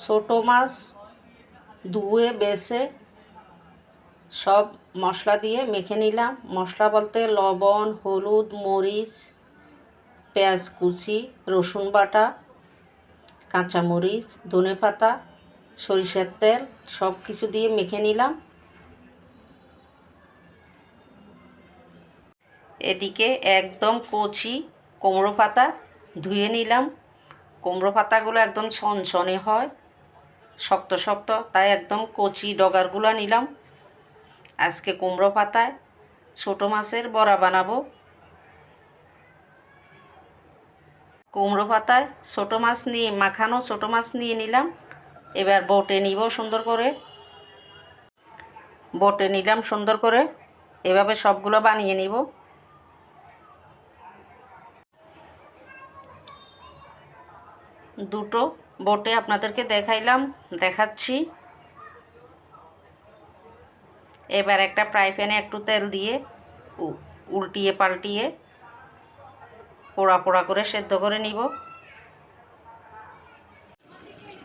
ছোটো মাছ ধুয়ে বেছে সব মশলা দিয়ে মেখে নিলাম। মশলা বলতে লবণ, হলুদ, মরিচ, পেঁয়াজ কুচি, রসুন বাটা, কাঁচামরিচ, ধনেপাতা, সরিষার তেল সব কিছু দিয়ে মেখে নিলাম। এদিকে একদম কচি কুমড়ো পাতা ধুয়ে নিলাম। কুমড়ো পাতাগুলো একদম ছনছনে হয়, শক্ত শক্ত, তাই একদম কচি ডগারগুলো নিলাম। আজকে কুমড়ো পাতায় ছোটো মাছের বড়া বানাবো। কুমড়ো পাতায় ছোটো মাছ নিয়ে মাখানো ছোটো মাছ নিয়ে নিলাম। এবার বটে নিব সুন্দর করে। বটে নিলাম সুন্দর করে। এভাবে সবগুলো বানিয়ে নিব। দুটো বটে আপনাদেরকে দেখাচ্ছি। এবার একটা ফ্রাই প্যানে একটু তেল দিয়ে উল্টিয়ে পাল্টিয়ে পোড়া পোড়া করে সেদ্ধ করে নিব।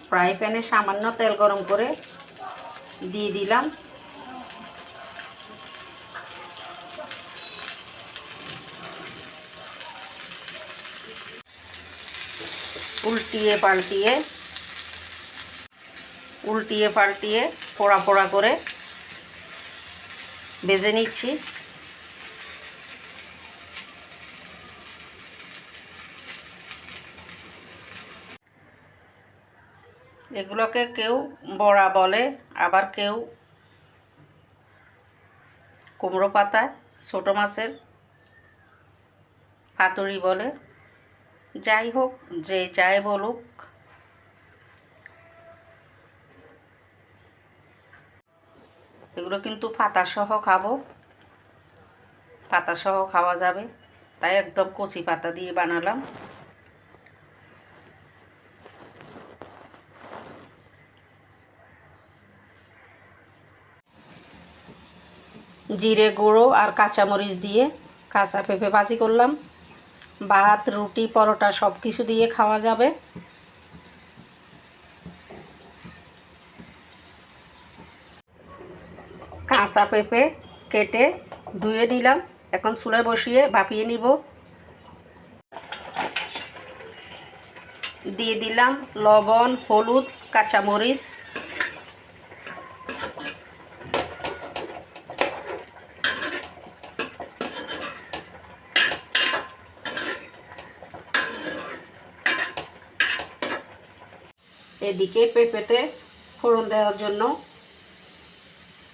ফ্রাই প্যানে সামান্য তেল গরম করে দিয়ে দিলাম। উল্টিয়ে পাল্টিয়ে পোড়া পোড়া করে ভেজে নিচ্ছি। এগুলোকে কেউ বড়া বলে, আবার কেউ কুমড়ো পাতায় ছোটো মাছের পাতুরি বলে। যাই হোক, যে যাই বলুক, এগুলো কিন্তু পাতাসহ খাবো, পাতাসহ খাওয়া যাবে, তাই একদম কচি পাতা দিয়ে বানালাম। জিরে গুঁড়ো আর কাঁচামরিচ দিয়ে কাঁচা পেঁপে ভাজি করলাম। ভাত, রুটি, পরোটা সব কিছু দিয়ে খাওয়া যাবে। কাঁচা পেঁপে কেটে ধুয়ে নিলাম। এখন চুলায় বসিয়ে ভাপিয়ে নিব। দিয়ে দিলাম লবণ, হলুদ, কাঁচামরিচ। এদিকে পেঁপেতে ফোড়ন দেওয়ার জন্য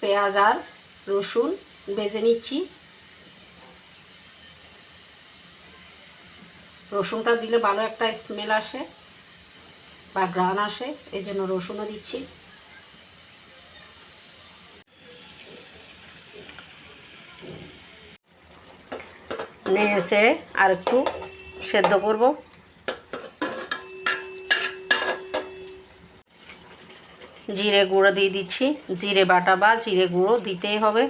পেঁয়াজ আর রসুন ভেজে নিচ্ছি। রসুনটা দিলে ভালো একটা স্মেল আসে বা ঘ্রাণ আসে, এই জন্য রসুনও দিচ্ছি। নেড়ে চেড়ে আর একটু সেদ্ধ করব। জিরে গুঁড়ো দিয়ে দিচ্ছি। জিরে বাটা বা জিরে গুঁড়ো দিতেই হবে।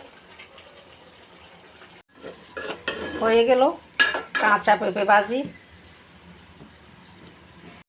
হয়ে গেল কাঁচা পেঁপে ভাজি।